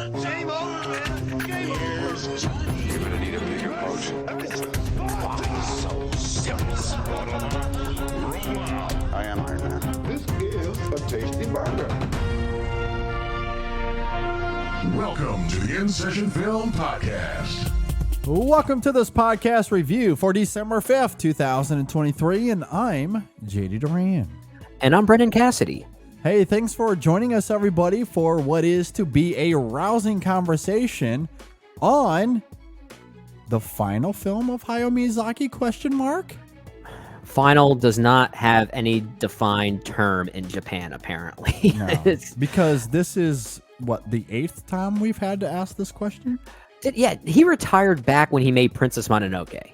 Game over, man. Game over. Johnny. You're gonna need a bigger boat. Why are you so serious? I am Iron Man. This is a tasty burger. Welcome to the In Session Film Podcast. Welcome to this podcast review for December 5th, 2023, and I'm JD Duran. And I'm Brendan Cassidy. Hey, thanks for joining us, everybody, for what is to be a rousing conversation on the final film of Hayao Miyazaki, ? Final does not have any defined term in Japan, apparently. No, because this is, the 8th time we've had to ask this question? Yeah, he retired back when he made Princess Mononoke.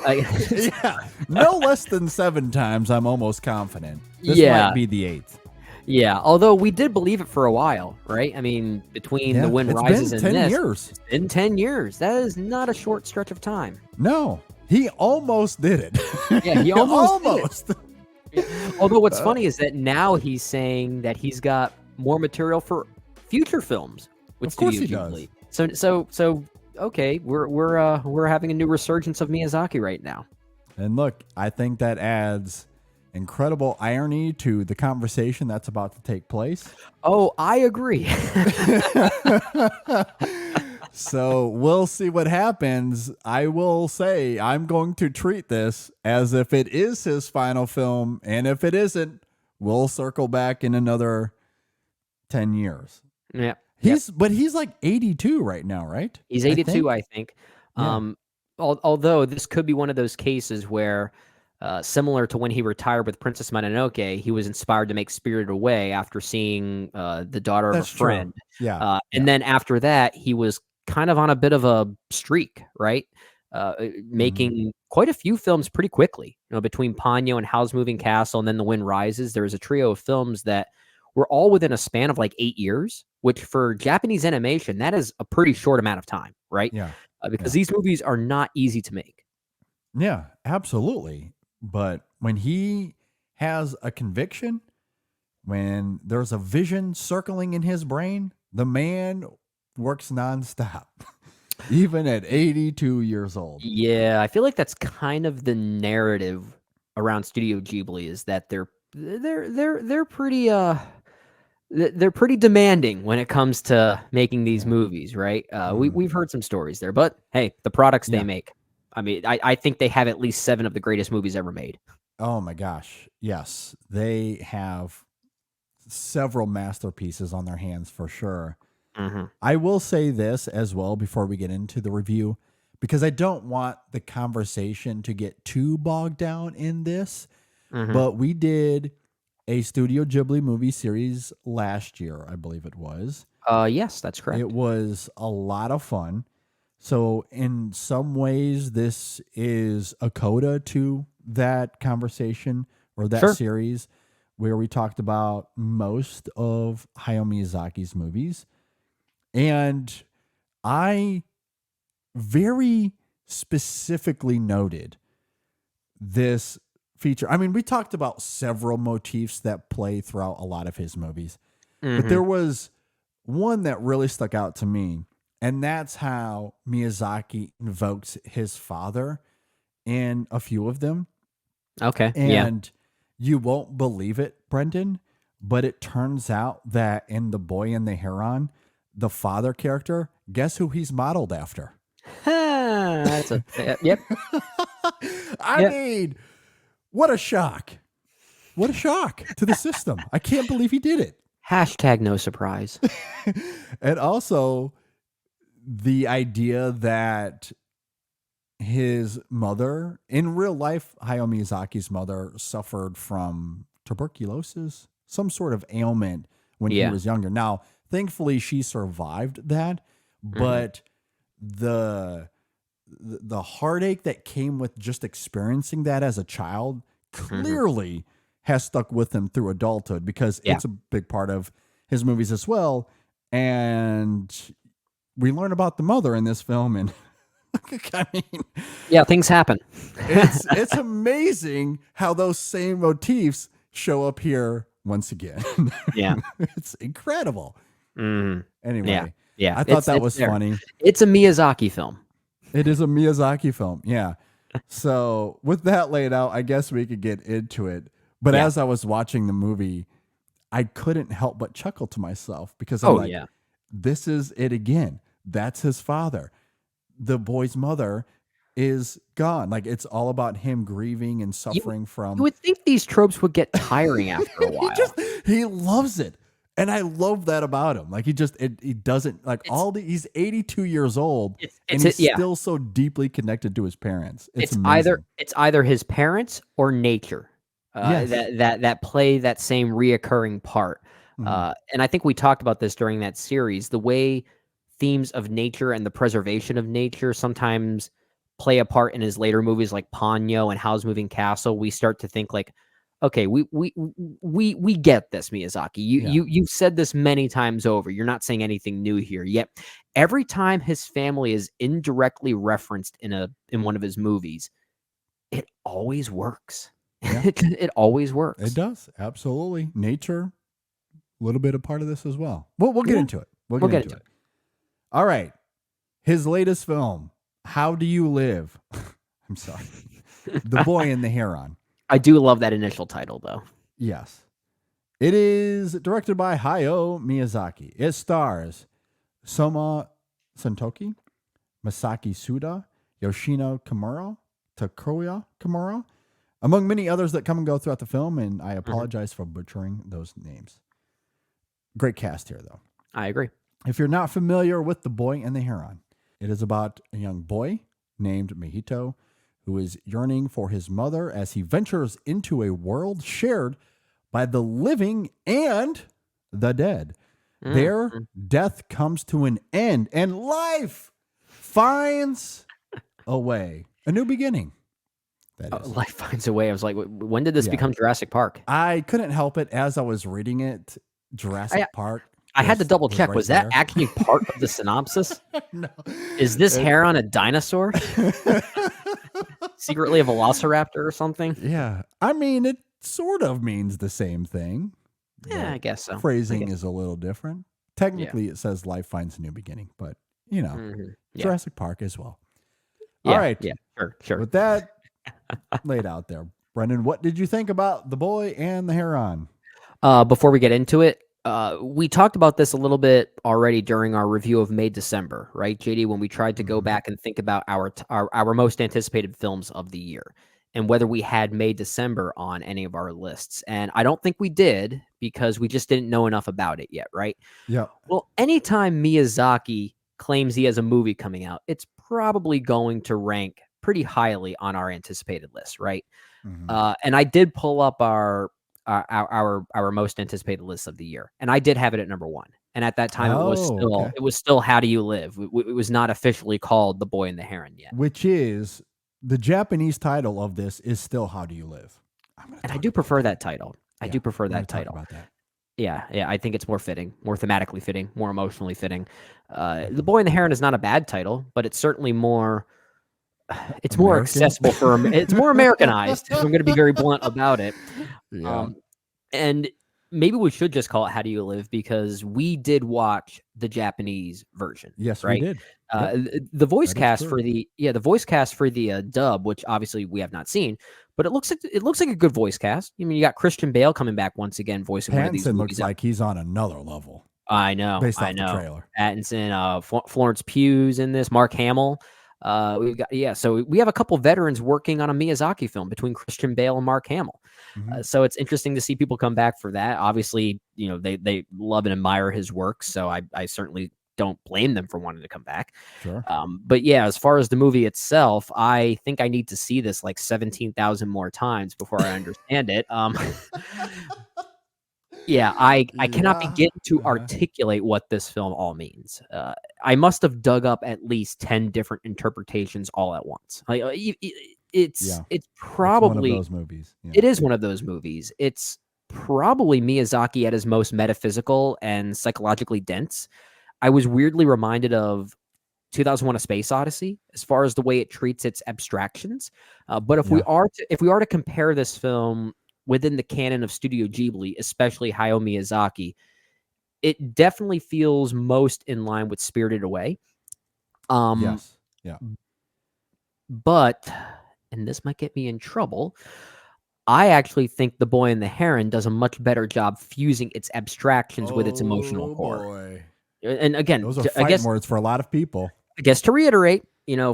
Yeah, no less than 7 times, I'm almost confident. This might be the 8th. Yeah, although we did believe it for a while, right? I mean, between The Wind Rises and 10 this, years. It's been 10 years. That is not a short stretch of time. No, he almost did it. Yeah, he almost did it. Almost. Although what's funny is that now he's saying that he's got more material for future films with Of course Studio he Ghibli. So okay, we're having a new resurgence of Miyazaki right now. And look, I think that adds incredible irony to the conversation that's about to take place. Oh, I agree. So we'll see what happens. I will say I'm going to treat this as if it is his final film, and if it isn't, we'll circle back in another 10 years. Yeah. But he's like 82 right now, right? He's 82, I think. Yeah. Although this could be one of those cases where, similar to when he retired with Princess Mononoke, he was inspired to make Spirited Away after seeing The Daughter of a Friend. True. Yeah. And then after that, he was kind of on a bit of a streak, right? Making quite a few films pretty quickly. Between Ponyo and Howl's Moving Castle and then The Wind Rises, there was a trio of films that were all within a span of like 8 years, which for Japanese animation, that is a pretty short amount of time, right? Yeah. Because these movies are not easy to make. Yeah, absolutely. But when he has a conviction, when there's a vision circling in his brain, the man works nonstop, even at 82 years old. Yeah, I feel like that's kind of the narrative around Studio Ghibli, is that they're pretty they're pretty demanding when it comes to making these movies, right? We've heard some stories there, but hey, the products they make. I mean, I think they have at least 7 of the greatest movies ever made. Oh my gosh. Yes. They have several masterpieces on their hands for sure. Mm-hmm. I will say this as well before we get into the review, because I don't want the conversation to get too bogged down in this, but we did a Studio Ghibli movie series last year, I believe it was. Yes, that's correct. It was a lot of fun. So in some ways, this is a coda to that conversation or that series where we talked about most of Hayao Miyazaki's movies. And I very specifically noted this feature. I mean, we talked about several motifs that play throughout a lot of his movies, but there was one that really stuck out to me. And that's how Miyazaki invokes his father in a few of them. Okay. And you won't believe it, Brendan, but it turns out that in The Boy and the Heron, the father character, guess who he's modeled after? That's yep. I mean, what a shock. What a shock to the system. I can't believe he did it. Hashtag no surprise. And also the idea that his mother, in real life, Hayao Miyazaki's mother suffered from tuberculosis, some sort of ailment when he was younger. Now, thankfully, she survived that, but the heartache that came with just experiencing that as a child clearly has stuck with him through adulthood, because it's a big part of his movies as well. And we learn about the mother in this film, and I mean, things happen. it's amazing how those same motifs show up here once again. Yeah. It's incredible. Mm. Anyway, Yeah, I thought that it's was there. funny. It's a Miyazaki film. It is a Miyazaki film. Yeah. So with that laid out, I guess we could get into it. But Yeah. as I was watching the movie, I couldn't help but chuckle to myself because I'm Oh like, yeah. this is it again. That's his father. The boy's mother is gone. Like it's all about him grieving and suffering You from. would think these tropes would get tiring after a while. He loves it. And I love that about him. Like he doesn't like he's 82 years old and he's still so deeply connected to his parents. It's amazing. It's either his parents or nature. Yes. That play that same reoccurring part. Mhm. And I think we talked about this during that series. The way themes of nature and the preservation of nature sometimes play a part in his later movies like Ponyo and Howl's Moving Castle. We start to think like, okay, we get this, Miyazaki. You've said this many times over. You're not saying anything new here. Yet every time his family is indirectly referenced in one of his movies, it always works. Yeah. It always works. It does. Absolutely. Nature, a little bit a part of this as well. We'll get into it. We'll get into it. All right. His latest film, How Do You Live? I'm sorry. The Boy and the Heron. I do love that initial title, though. Yes. It is directed by Hayao Miyazaki. It stars Soma Santoki, Masaki Suda, Yoshino Takuya Kimura, among many others that come and go throughout the film, and I apologize for butchering those names. Great cast here, though. I agree. If you're not familiar with The Boy and the Heron, it is about a young boy named Mihito who is yearning for his mother as he ventures into a world shared by the living and the dead. There, death comes to an end and life finds a way, a new beginning. That is. Life finds a way. I was like, when did this become Jurassic Park? I couldn't help it as I was reading it. Jurassic Park. I had to double check. Right Was that there. actually part of the synopsis? No. Is this heron a dinosaur? Secretly a velociraptor or something? Yeah. I mean, it sort of means the same thing. Yeah, I guess so. Phrasing is a little different. Technically, it says life finds a new beginning, but, Jurassic Park as well. Yeah, All right. Yeah, sure. With that laid out there, Brendan, what did you think about The Boy and the Heron? Before we get into it, we talked about this a little bit already during our review of May December, right, JD? When we tried to go back and think about our most anticipated films of the year and whether we had May December on any of our lists, and I don't think we did because we just didn't know enough about it yet, right? Yeah. Well, anytime Miyazaki claims he has a movie coming out, it's probably going to rank pretty highly on our anticipated list, right? And I did pull up our most anticipated list of the year, and I did have it at number 1. And at that time, it was still How Do You Live? It was not officially called The Boy and the Heron yet, which is the Japanese title of this is still How Do You Live? And I do prefer that title. I do prefer I'm gonna that talk title. about that. Yeah, I think it's more fitting, more thematically fitting, more emotionally fitting. The Boy and the Heron is not a bad title, but it's certainly more. It's more American? accessible it's more Americanized. If I'm going to be very blunt about it. Yeah. And maybe we should just call it How Do You Live because we did watch the Japanese version. Yes, right? we did. The voice That is cast for the dub, which obviously we have not seen, but it looks like a good voice cast. I mean, you got Christian Bale coming back once again, voicing one of these Pattinson movies. looks like he's on another level. I know. Based off I know. the trailer. Pattinson, Florence Pugh's in this, Mark Hamill. We've got so we have a couple veterans working on a Miyazaki film between Christian Bale and Mark Hamill. So it's interesting to see people come back for that. Obviously, they love and admire his work, so I certainly don't blame them for wanting to come back. Sure. But yeah, as far as the movie itself, I think I need to see this like 17,000 more times before I understand it. Yeah, I cannot begin to articulate what this film all means. I must have dug up at least 10 different interpretations all at once. Like it's probably one of those movies. Yeah. It is one of those movies. It's probably Miyazaki at his most metaphysical and psychologically dense. I was weirdly reminded of 2001: A Space Odyssey as far as the way it treats its abstractions. But if we are to compare this film within the canon of Studio Ghibli, especially Hayao Miyazaki, it definitely feels most in line with Spirited Away. Yes. Yeah. But, and this might get me in trouble, I actually think The Boy and the Heron does a much better job fusing its abstractions with its emotional Oh core. boy. And again, Those are fighting words for a lot of people. I guess to reiterate,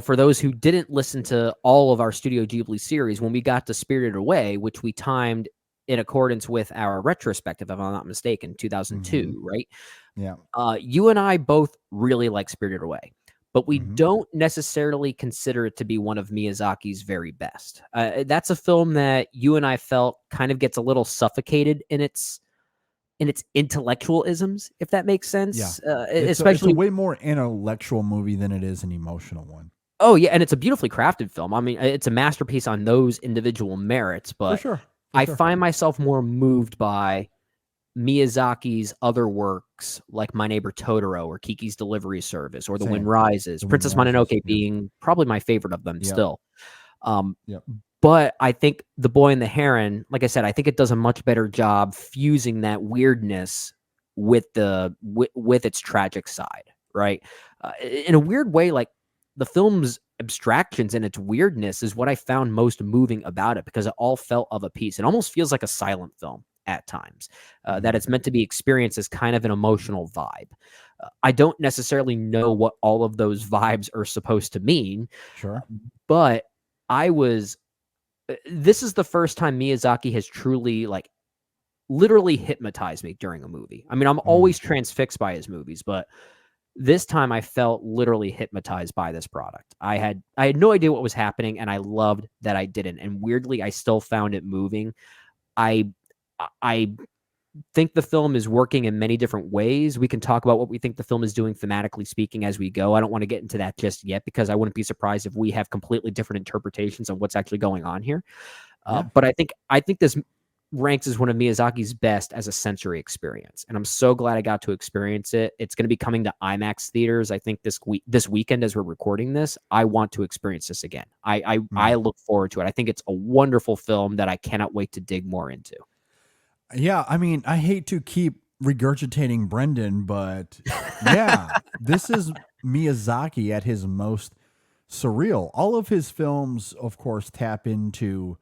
for those who didn't listen to all of our Studio Ghibli series, when we got to Spirited Away, which we timed in accordance with our retrospective, if I'm not mistaken, 2002, right? Yeah. You and I both really like Spirited Away, but we Mhm. don't necessarily consider it to be one of Miyazaki's very best. That's a film that you and I felt kind of gets a little suffocated in its intellectual isms, if that makes sense. It's Especially a way more intellectual movie than it is an emotional one. Oh, yeah, and it's a beautifully crafted film. I mean, it's a masterpiece on those individual merits, For but sure. I find myself more moved by Miyazaki's other works like My Neighbor Totoro or Kiki's Delivery Service or The Wind Same. Rises, The Wind Princess Rises, Mononoke yeah. being probably my favorite of them Yep. still. Yep. But I think The Boy and the Heron, like I said, I think it does a much better job fusing that weirdness with with its tragic side, right? In a weird way, like the film's abstractions and its weirdness is what I found most moving about it because it all felt of a piece. It almost feels like a silent film at times, that it's meant to be experienced as kind of an emotional vibe. I don't necessarily know what all of those vibes are supposed to mean, Sure. but I was this is the first time Miyazaki has truly, like, literally hypnotized me during a movie. I mean, I'm always transfixed by his movies, but this time I felt literally hypnotized by this product. I had no idea what was happening, and I loved that I didn't. And weirdly, I still found it moving. I I think the film is working in many different ways. We can talk about what we think the film is doing thematically speaking as we go. I don't want to get into that just yet because I wouldn't be surprised if we have completely different interpretations of what's actually going on here. But I think this ranks as one of Miyazaki's best as a sensory experience, and I'm so glad I got to experience it. It's going to be coming to IMAX theaters, I think this weekend as we're recording this. I want to experience this again. I look forward to it. I think it's a wonderful film that I cannot wait to dig more into. Yeah, I mean, I hate to keep regurgitating Brendan, but yeah, this is Miyazaki at his most surreal. All of his films, of course, tap into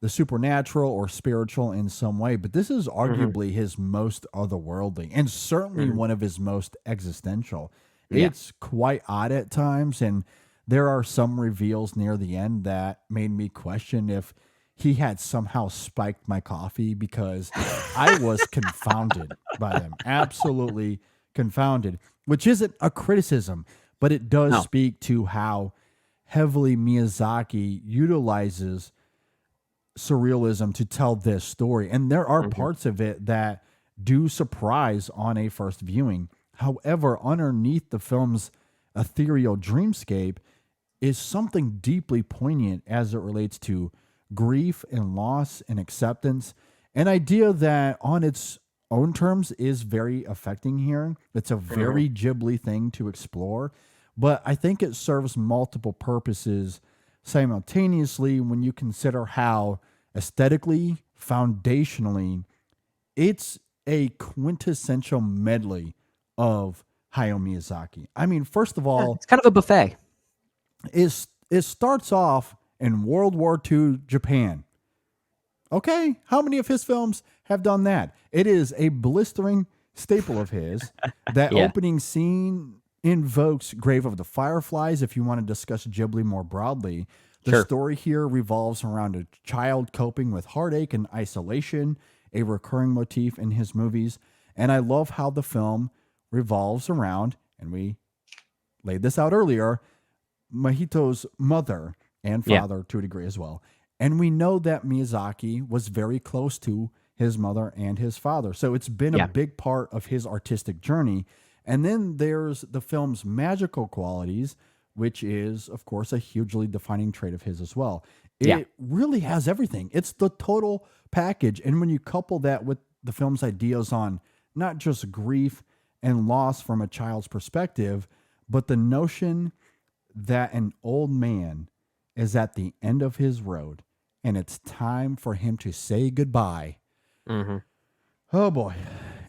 the supernatural or spiritual in some way, but this is arguably his most otherworldly and certainly one of his most existential. Yeah. It's quite odd at times, and there are some reveals near the end that made me question if he had somehow spiked my coffee because I was confounded by them. Absolutely confounded, which isn't a criticism, but it does speak to how heavily Miyazaki utilizes surrealism to tell this story. And there are parts of it that do surprise on a first viewing. However, underneath the film's ethereal dreamscape is something deeply poignant as it relates to grief and loss and acceptance, an idea that on its own terms is very affecting here. It's a very Ghibli thing to explore, but I think it serves multiple purposes simultaneously when you consider how aesthetically, foundationally, it's a quintessential medley of Hayao Miyazaki. I mean, first of all, It's kind of a buffet. it starts off in World War II Japan. Okay, how many of his films have done that? It is a blistering staple of his. That opening scene invokes Grave of the Fireflies if you want to discuss Ghibli more broadly. The story here revolves around a child coping with heartache and isolation, a recurring motif in his movies. And I love how the film revolves around, and we laid this out earlier, Mahito's mother and father to a degree as well. And we know that Miyazaki was very close to his mother and his father. So it's been a big part of his artistic journey. And then there's the film's magical qualities, which is, of course, a hugely defining trait of his as well. It really has everything. It's the total package. And when you couple that with the film's ideas on not just grief and loss from a child's perspective, but the notion that an old man is at the end of his road and it's time for him to say goodbye. Oh boy,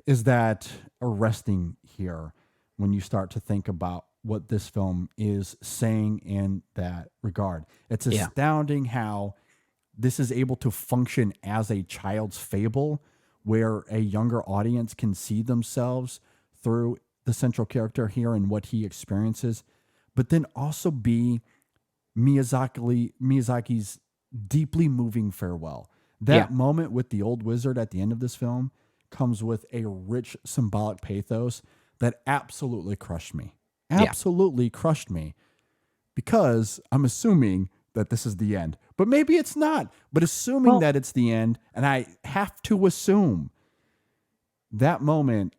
is that arresting here when you start to think about what this film is saying in that regard. It's astounding how this is able to function as a child's fable where a younger audience can see themselves through the central character here and what he experiences, but then also be Miyazaki's deeply moving farewell. That moment with the old wizard at the end of this film comes with a rich symbolic pathos that absolutely crushed me. Absolutely crushed me, because I'm assuming that this is the end. But maybe it's not. But assuming that it's the end, and I have to assume, that moment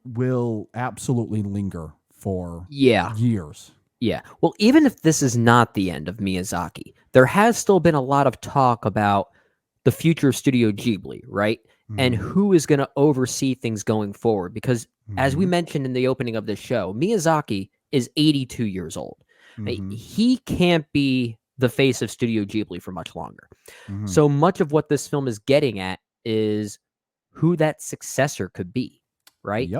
will absolutely linger for years. Yeah. Well, even if this is not the end of Miyazaki, there has still been a lot of talk about the future of Studio Ghibli, right? And who is going to oversee things going forward? Because as we mentioned in the opening of this show, Miyazaki is 82 years old. He can't be the face of Studio Ghibli for much longer. So much of what this film is getting at is who that successor could be, right?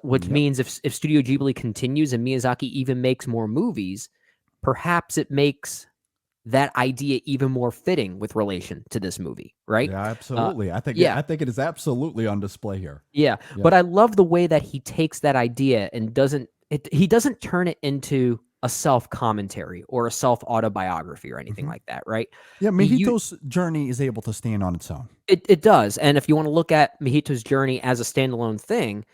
Which means if Studio Ghibli continues and Miyazaki even makes more movies, perhaps it makes that idea even more fitting with relation to this movie, right? Yeah, absolutely. I think it is absolutely on display here. Yeah, but I love the way that he takes that idea and he doesn't turn it into a self-commentary or a self-autobiography or anything like that, right? Yeah, Mihito's journey is able to stand on its own. It does. And if you want to look at Mihito's journey as a standalone thing,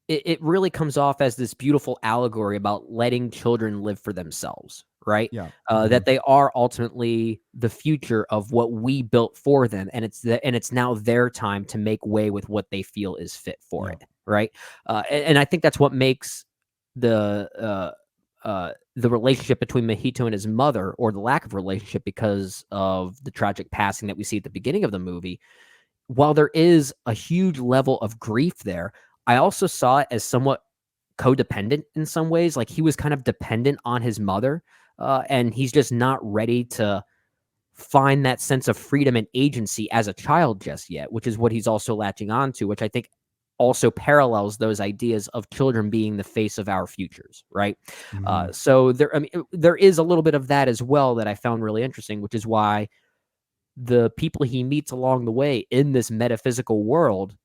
it really comes off as this beautiful allegory about letting children live for themselves, right? That they are ultimately the future of what we built for them, and it's now their time to make way with what they feel is fit for it, right? And I think that's what makes the relationship between Mahito and his mother, or the lack of relationship because of the tragic passing that we see at the beginning of the movie. While there is a huge level of grief there, I also saw it as somewhat codependent in some ways. Like, he was kind of dependent on his mother, and he's just not ready to find that sense of freedom and agency as a child just yet, which is what he's also latching on to, which I think also parallels those ideas of children being the face of our futures, right? So there is a little bit of that as well that I found really interesting, which is why the people he meets along the way in this metaphysical world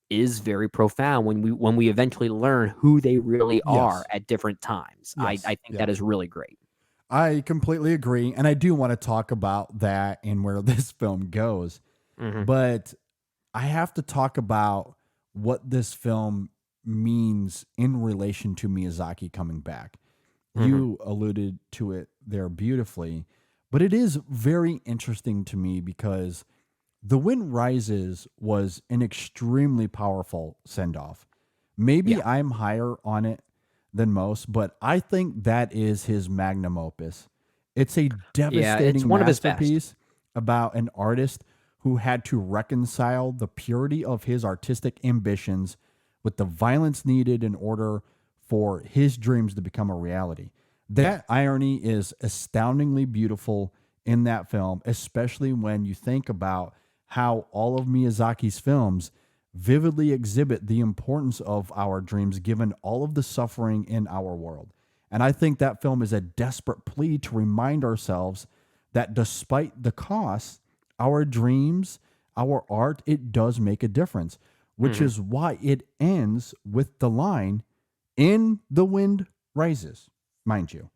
is very profound when we eventually learn who they really are at different times. I think that is really great. I completely agree. And I do want to talk about that and where this film goes. But I have to talk about what this film means in relation to Miyazaki coming back. You alluded to it there beautifully, but it is very interesting to me because The Wind Rises was an extremely powerful send-off. Maybe I'm higher on it than most, but I think that is his magnum opus. It's a devastating it's one masterpiece of his best. About an artist who had to reconcile the purity of his artistic ambitions with the violence needed in order for his dreams to become a reality. That irony is astoundingly beautiful in that film, especially when you think about how all of Miyazaki's films vividly exhibit the importance of our dreams given all of the suffering in our world. And I think that film is a desperate plea to remind ourselves that despite the cost, our dreams, our art, it does make a difference, which is why it ends with the line, "In the wind rises," mind you.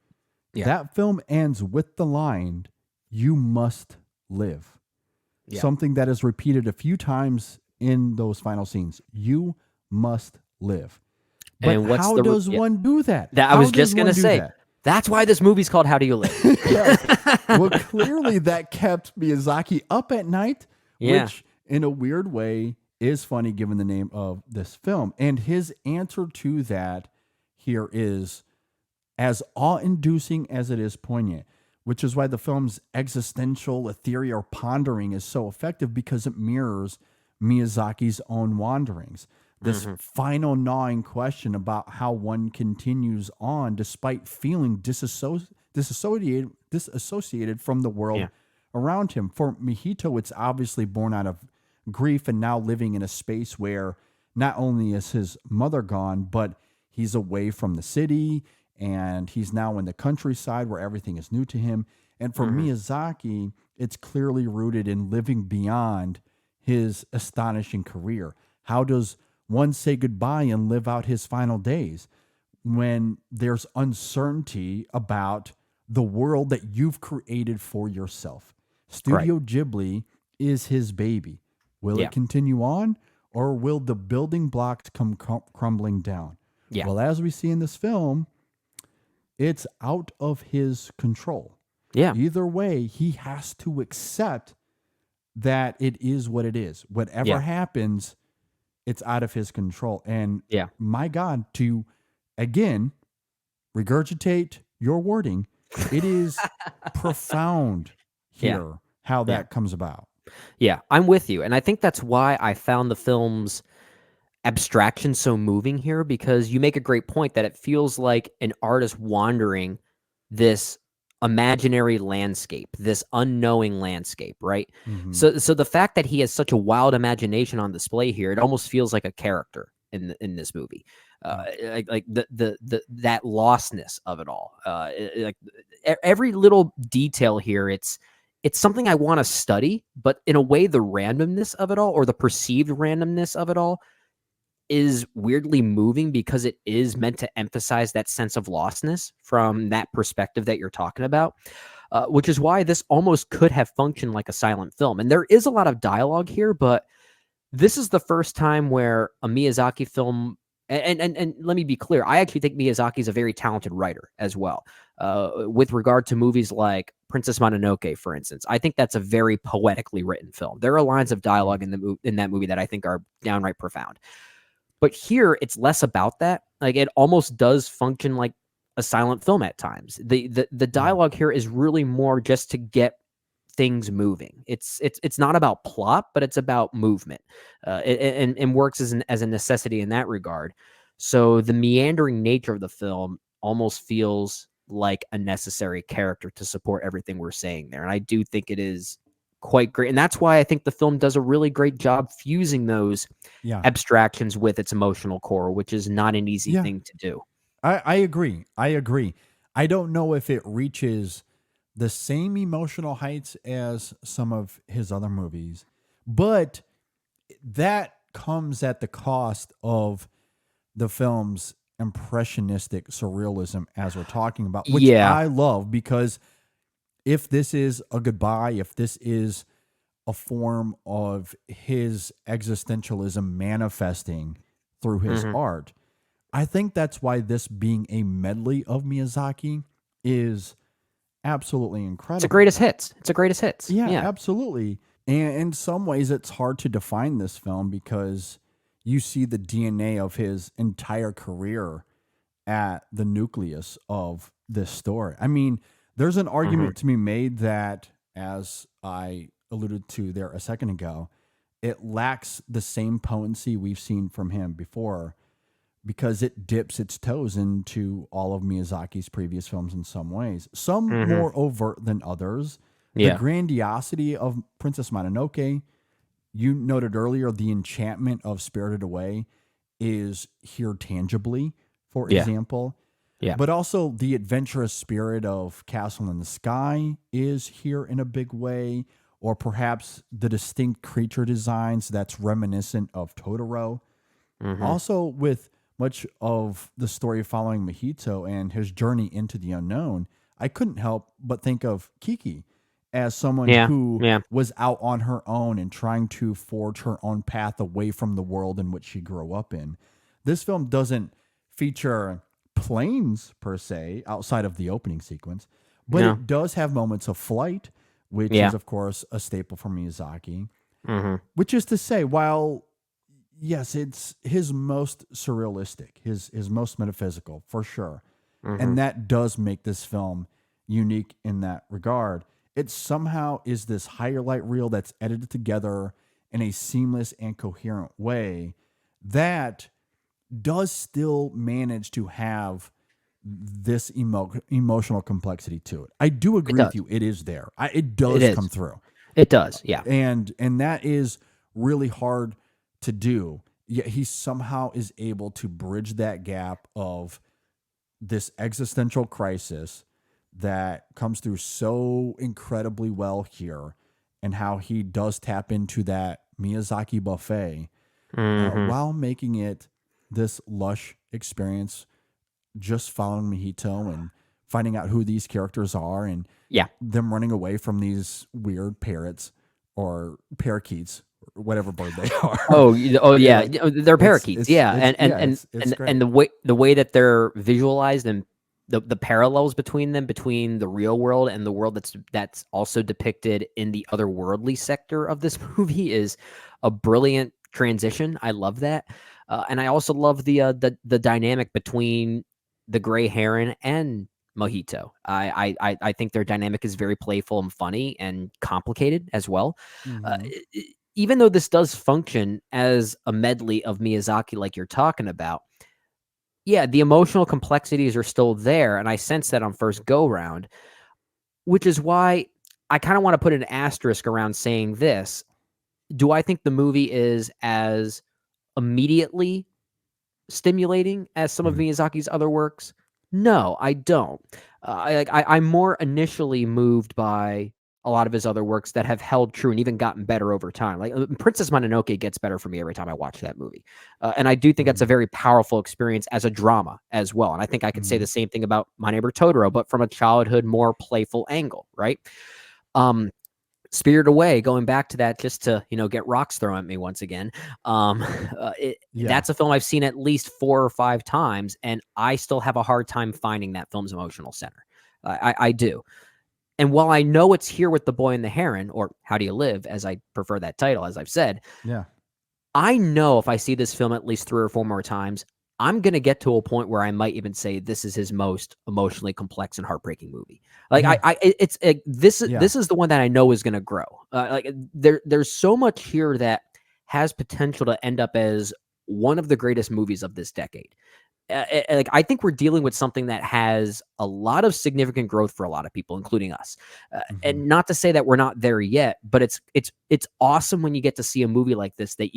That film ends with the line, "You must live." Something that is repeated a few times in those final scenes. You must live. But And how does one do that? I was just going to say, that's why this movie's called How Do You Live? Well, clearly that kept Miyazaki up at night, which in a weird way is funny given the name of this film. And his answer to that here is as awe-inducing as it is poignant, which is why the film's existential, ethereal pondering is so effective, because it mirrors Miyazaki's own wanderings. This final gnawing question about how one continues on despite feeling disassociated from the world around him. For Mihito, it's obviously born out of grief and now living in a space where not only is his mother gone, but he's away from the city and he's now in the countryside where everything is new to him. And for Miyazaki, it's clearly rooted in living beyond his astonishing career. How does one say goodbye and live out his final days when there's uncertainty about the world that you've created for yourself? Studio Ghibli is his baby. Will Yeah. it continue on, or will the building blocks come crumbling down? Yeah. Well, as we see in this film, it's out of his control. Yeah. Either way, he has to accept that it is what it is. Whatever Yeah. happens, it's out of his control. And Yeah. my God, to again regurgitate your wording, it is profound here how that comes about. Yeah, I'm with you. And I think that's why I found the film's abstraction so moving here, because you make a great point that it feels like an artist wandering this imaginary landscape, this unknowing landscape, right? Mhm. So the fact that he has such a wild imagination on display here, it almost feels like a character in this movie. Like the that lostness of it all. Every little detail here, it's something I want to study, but in a way, the randomness of it all, or the perceived randomness of it all, is weirdly moving because it is meant to emphasize that sense of lostness from that perspective that you're talking about, which is why this almost could have functioned like a silent film. And there is a lot of dialogue here, but this is the first time where a Miyazaki film, and let me be clear, I actually think Miyazaki is a very talented writer as well. With regard to movies like Princess Mononoke, for instance, I think that's a very poetically written film. There are lines of dialogue in that movie that I think are downright profound. But here, it's less about that. Like, it almost does function like a silent film at times. The dialogue here is really more just to get things moving. It's not about plot, but it's about movement, and works as a necessity in that regard. So the meandering nature of the film almost feels like a necessary character to support everything we're saying there. And I do think it is quite great. And that's why I think the film does a really great job fusing those abstractions with its emotional core, which is not an easy thing to do. I agree. I don't know if it reaches the same emotional heights as some of his other movies, but that comes at the cost of the film's impressionistic surrealism, as we're talking about, which I love, because if this is a goodbye, if this is a form of his existentialism manifesting through his art, I think that's why this being a medley of Miyazaki is absolutely incredible. It's a greatest hits. Yeah, absolutely. And in some ways, it's hard to define this film because you see the DNA of his entire career at the nucleus of this story. I mean, there's an argument to be made that, as I alluded to there a second ago, it lacks the same potency we've seen from him before because it dips its toes into all of Miyazaki's previous films in some ways. Some more overt than others. The grandiosity of Princess Mononoke, you noted earlier, the enchantment of Spirited Away is here tangibly, for example. Yeah. But also the adventurous spirit of Castle in the Sky is here in a big way, or perhaps the distinct creature designs that's reminiscent of Totoro. Also, with much of the story following Mahito and his journey into the unknown, I couldn't help but think of Kiki as someone who was out on her own and trying to forge her own path away from the world in which she grew up in. This film doesn't feature planes per se outside of the opening sequence, but it does have moments of flight, which is of course a staple for Miyazaki. Which is to say, while yes, it's his most surrealistic, his most metaphysical for sure, and that does make this film unique in that regard. It somehow is this highlight reel that's edited together in a seamless and coherent way that does still manage to have this emotional complexity to it. I do agree with you. It is there. It does come through. It does. Yeah. And that is really hard to do. yet he somehow is able to bridge that gap of this existential crisis that comes through so incredibly well here, and how he does tap into that Miyazaki buffet while making it this lush experience, just following Mahito and finding out who these characters are, and Yeah. them running away from these weird parrots or parakeets, or whatever bird they are. Oh You yeah, know, they're parakeets. Yeah, it's yeah, it's great. and the way that they're visualized and the parallels between them, between the real world and the world that's also depicted in the otherworldly sector of this movie, is a brilliant transition. I love that, and I also love the dynamic between the gray heron and Mojito. I think their dynamic is very playful and funny and complicated as well. Uh, Mhm. Even though this does function as a medley of Miyazaki, like you're talking about, yeah, the emotional complexities are still there, and I sense that on first go round, which is why I kind of want to put an asterisk around saying this. Do I think the movie is as immediately stimulating as some of Mhm. Miyazaki's other works? No, I don't. I'm more initially moved by a lot of his other works that have held true and even gotten better over time. Like Princess Mononoke gets better for me every time I watch that movie, and I do think that's a Mhm. very powerful experience as a drama as well. And I think I could say Mhm. the same thing about My Neighbor Totoro, but from a childhood, more playful angle, right? Um, Spirited Away, going back to that, just to get rocks thrown at me once again. Um, Yeah. that's a film I've seen at least 4 or 5 times, and I still have a hard time finding that film's emotional center. I do. And while I know it's here with The Boy and the Heron, or How Do You Live, as I prefer that title, as I've said, Yeah. I know if I see this film at least 3 or 4 more times, I'm gonna get to a point where I might even say this is his most emotionally complex and heartbreaking movie. Like Yeah. it's this is Yeah. this is the one that I know is gonna grow. There's so much here that has potential to end up as one of the greatest movies of this decade. Like I think we're dealing with something that has a lot of significant growth for a lot of people, including us. Mhm. And not to say that we're not there yet, but it's awesome when you get to see a movie like this that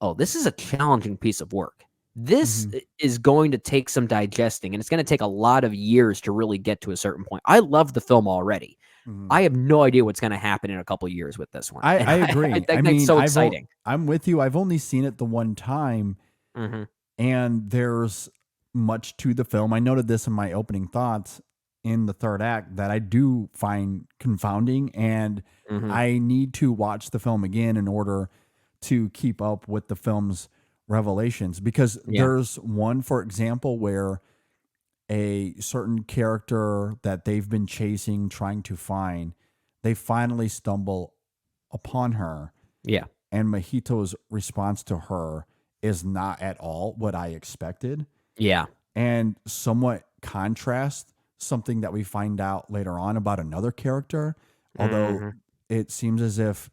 oh, this is a challenging piece of work. This Mhm. is going to take some digesting, and it's going to take a lot of years to really get to a certain point. I love the film already. Mhm. I have no idea what's going to happen in a couple years with this one, and I I agree. I think that's mean, so exciting. I'm with you. I've only seen it the one time, Hmm. and there's much to the film. I noted this in my opening thoughts in the third act that I do find confounding, and Hmm. I need to watch the film again in order to keep up with the film's revelations, because Yeah. there's one, for example, where a certain character that they've been chasing, trying to find, they finally stumble upon her, Yeah. and Mahito's response to her is not at all what I expected, Yeah. and somewhat contrast something that we find out later on about another character, although Hmm. it seems as if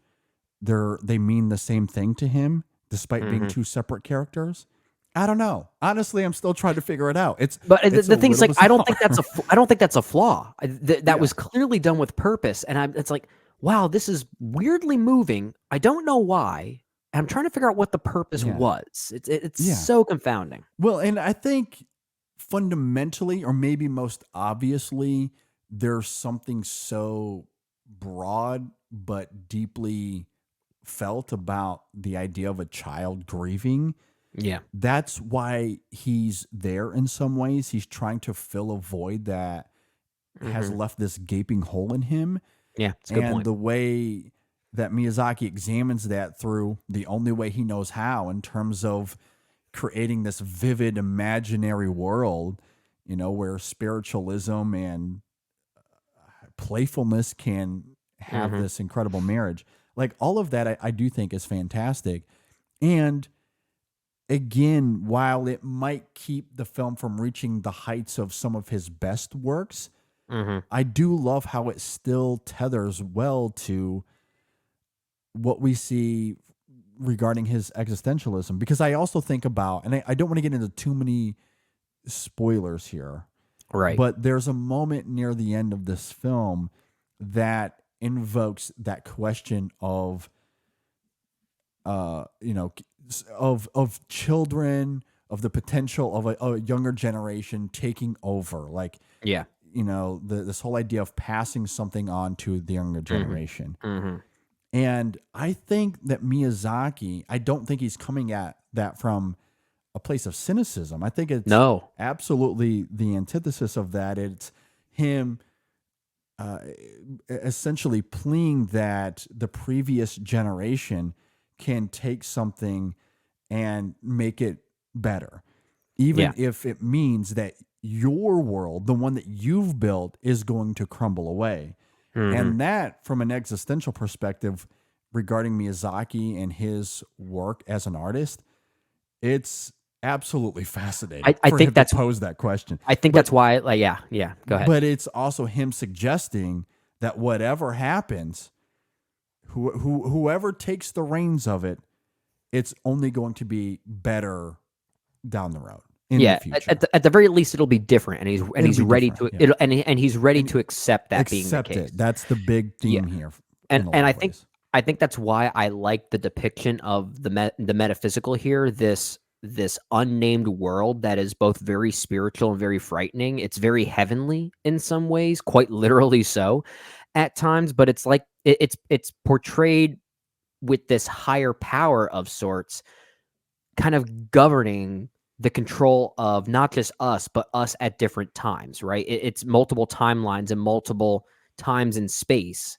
they mean the same thing to him despite being Hmm. two separate characters. I don't know. Honestly, I'm still trying to figure it out. But It's a the thing is, little like, I don't bizarre. think that's I don't think that's a flaw. That Yeah. was clearly done with purpose, and it's like, wow, this is weirdly moving. I don't know why. And I'm trying to figure out what the purpose Yeah. was. It's Yeah. so confounding. Well, and I think fundamentally, or maybe most obviously, there's something so broad but deeply felt about the idea of a child grieving. Yeah. That's why he's there in some ways. He's trying to fill a void that has Hmm. left this gaping hole in him. Yeah, it's a good And point. the way that Miyazaki examines that through the only way he knows how, in terms of creating this vivid imaginary world, where spiritualism and playfulness can have Hmm. this incredible marriage. Like all of that, I do think is fantastic. And again, while it might keep the film from reaching the heights of some of his best works, Hmm. I do love how it still tethers well to what we see regarding his existentialism. Because I also think about, and I don't want to get into too many spoilers here, Right. but there's a moment near the end of this film that invokes that question of of children, of the potential of a younger generation taking over, like Yeah. this whole idea of passing something on to the younger generation. Mm-hmm. And I think that Miyazaki, I don't think he's coming at that from a place of cynicism. I think it's No. absolutely the antithesis of that. It's him essentially pleading that the previous generation can take something and make it better, even if it means that your world, the one that you've built, is going to crumble away. Mm-hmm. And that, from an existential perspective, regarding Miyazaki and his work as an artist, it's absolutely fascinating I for think him that's to pose that question. I think that's why. Like, yeah. Go ahead. But it's also him suggesting that whatever happens, whoever takes the reins of it, it's only going to be better down the road in the future. At the very least, it'll be different, and he's be ready different, to yeah. and he's ready to accept that being the Accept case. it. That's the big theme here. And in a lot I of think ways. I think that's why I like the depiction of the metaphysical here. This unnamed world that is both very spiritual and very frightening. It's very heavenly in some ways, quite literally so, at times. But it's like it's portrayed with this higher power of sorts, kind of governing the control of not just us, but us at different times, right? It's multiple timelines and multiple times in space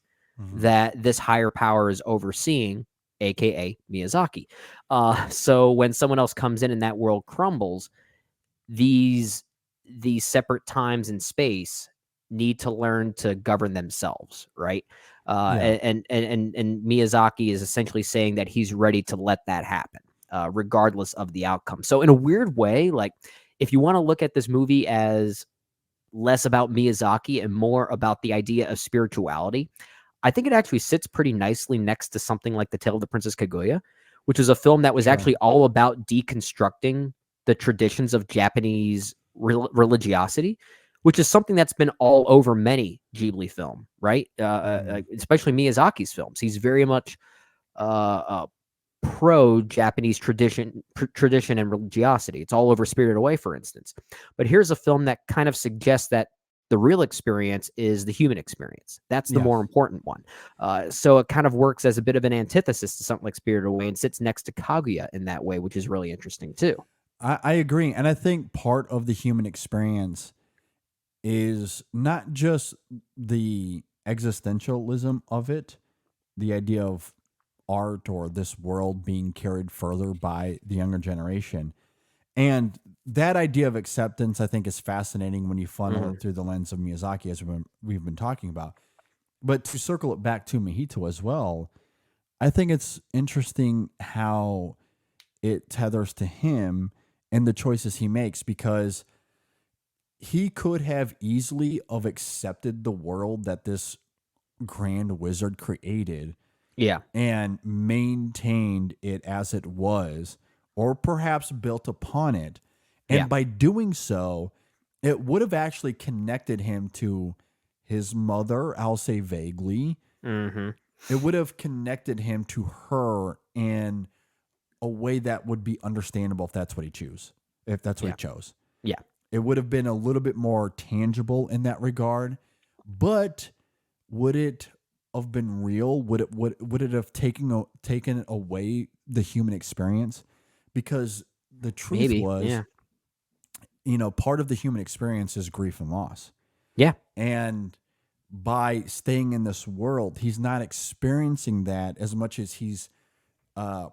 that this higher power is overseeing, aka Miyazaki. So when someone else comes in and that world crumbles, these separate times in space need to learn to govern themselves, right? Yeah. And Miyazaki is essentially saying that he's ready to let that happen, regardless of the outcome. So in a weird way, like if you want to look at this movie as less about Miyazaki and more about the idea of spirituality, I think it actually sits pretty nicely next to something like The Tale of the Princess Kaguya, which is a film that was Sure. actually all about deconstructing the traditions of Japanese religiosity, which is something that's been all over many Ghibli film, right? Especially Miyazaki's films. He's very much pro Japanese tradition and religiosity. It's all over Spirited Away, for instance. But here's a film that kind of suggests that the real experience is the human experience. That's the more important one. So it kind of works as a bit of an antithesis to something like Spirited Away and sits next to Kaguya in that way, which is really interesting too. I agree. And I think part of the human experience is not just the existentialism of it, the idea of art or this world being carried further by the younger generation. And that idea of acceptance, I think, is fascinating when you funnel it through the lens of Miyazaki, as we've been talking about. But to circle it back to Mahito as well, I think it's interesting how it tethers to him and the choices he makes, because he could have easily have accepted the world that this grand wizard created and maintained it as it was, or perhaps built upon it. And by doing so, it would have actually connected him to his mother, I'll say vaguely. It would have connected him to her in a way that would be understandable if that's what he chose. If that's what he chose. Yeah. It would have been a little bit more tangible in that regard. But would it have been real? Would it have taken away the human experience? Because the truth was, part of the human experience is grief and loss. Yeah. And by staying in this world, he's not experiencing that as much as he's